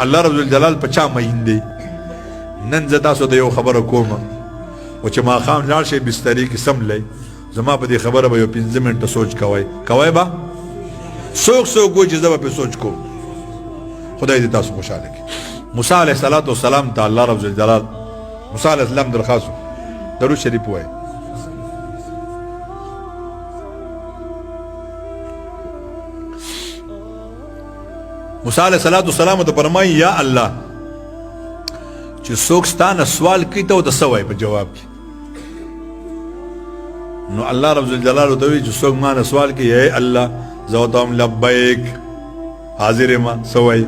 الله رب الجلال په چا مین دی. نن زه تاسو ته یو خبره کوم او چې ماښام لاړ شئ بسترې کې څملی زما په دې خبره به یو 15 منټه سوچ کوئ به څوک وایي چې زه به پرې سوچ کوم. خدای دې تاسو خوشحاله کړي. موسی علیه الصلاة والسلام ته الله رب الجلال موسی علیه السلام درخواست درود شریف ووایه. موسی علیه الصلاة والسلام ته فرمایي یا الله چې څوک ستا نه سوال کوي ته ورته څه وایي په جواب کې. نو الله رب الجلال ورته وایي چې څوک ما نه سوال کوي ای الله زه ورته وایم لبیک حاضر یم څه وایي.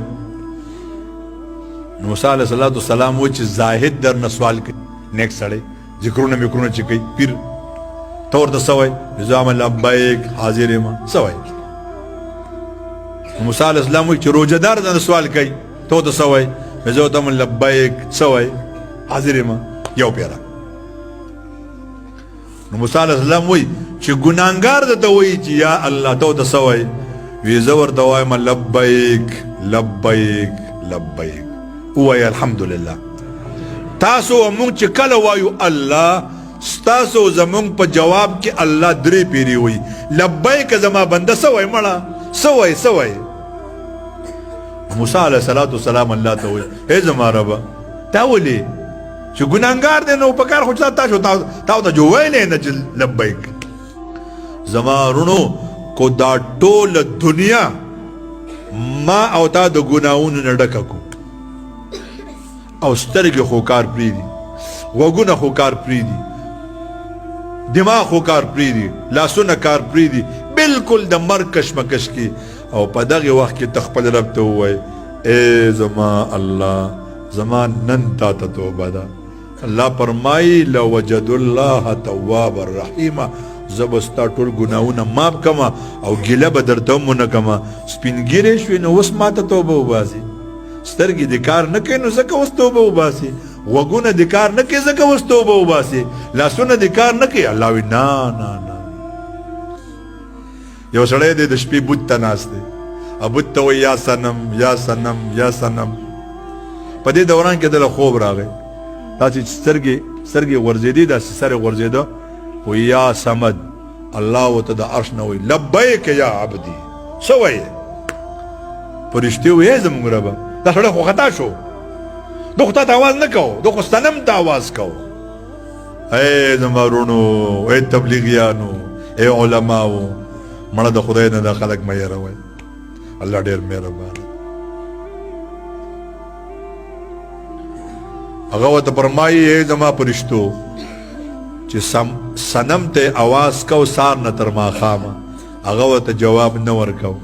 نو موسی علیه الصلاة والسلام وایي چې زاهد در نه سوال کوي نیک سړی ذکرونه میکرونه چې کوي پیر ته ورته څه وایي زه وایم لبیک حاضر یم څه وایي. موسی علیه السلام وایي چې روژهدار نه سوال کوي ته ورته څه وایي زه ورته وایم لبیک څه وایي حاضر یم یو پیره. نو موسی علیه السلام وایي چې ګناهګار درته وایي چې یا الله ته ورته څه وایي وایي زه ورته وایم لبیک لبیک لبیک ووایي الحمدلله. تاسو موږ چې کله وایو الله ستاسو زموږ په جواب کې الله درې پیرې وایي لبیک زما بنده څه وایي مړه څه وایي. موسی علیه الصلاة والسلام الله ته وایي ای زما ربه تا ولې چې ګناهګار دی نو په کار خو تاسو ته جو ویلې نه چې لبیک. زما رونو کو دا ټوله دنیا ما او تا د ګناهونو نه ډکه کو او سترګې خو کار پرېږدي غوږونه خو کار پرېږدي دماغ خو کار پرېږدي لاسونه کار پرېږدي بالکل د مرګ کشمکش کې او په دغه وخت کې ته خپل رب ته ووایې ای زما الله زما نن تا ته توبه ده. الله فرمایي لوجدوا الله توابا رحیما زه به ستا ټول ګناهونه معاف کړم او ګیله به درته هم ونه کړم. سپین ږیرې شوې نو اوس ما ته توبه وباسي. سترګې دې کار نه کوي نو ځکه اوس توبه وباسي. غوږونه دې کار نه کوي ځکه اوس توبه وباسي. لاسونه دې کار نه کوي. الله وایي نه. یو سړی دی د شپې بت ته ناست دی او بت ته وایي یا صنم یا صنم یا صنم. په دې دوران کې دله خوب راغی داسې چې سترګې غورځېدې داسې سر یې غورځېده وایي یا صمد. الله ورته د عرش نه وایي لبیک یا عبدي څه وایې. فرشتې وایي زموږ ربه دا سړی خو خطا شو ده خو تا ته اواز نه کوو ده خو صنم ته اواز کوو. ای زما وروڼو ای تبلیغیانو ای علماو مړه د خدای نه دا خلک مه یېروئ. الله ډېر مهربان. هغه ورته فرمایي ای زما فرشتو چې صنم ته اواز کو سار نه تر ماښامه هغه ورته جواب نه ورکو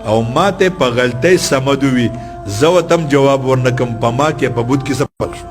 او ما ته په غلطۍ سمد وي زه ورته هم جواب ورنکم په ما کې په بت کې څه فرق شو.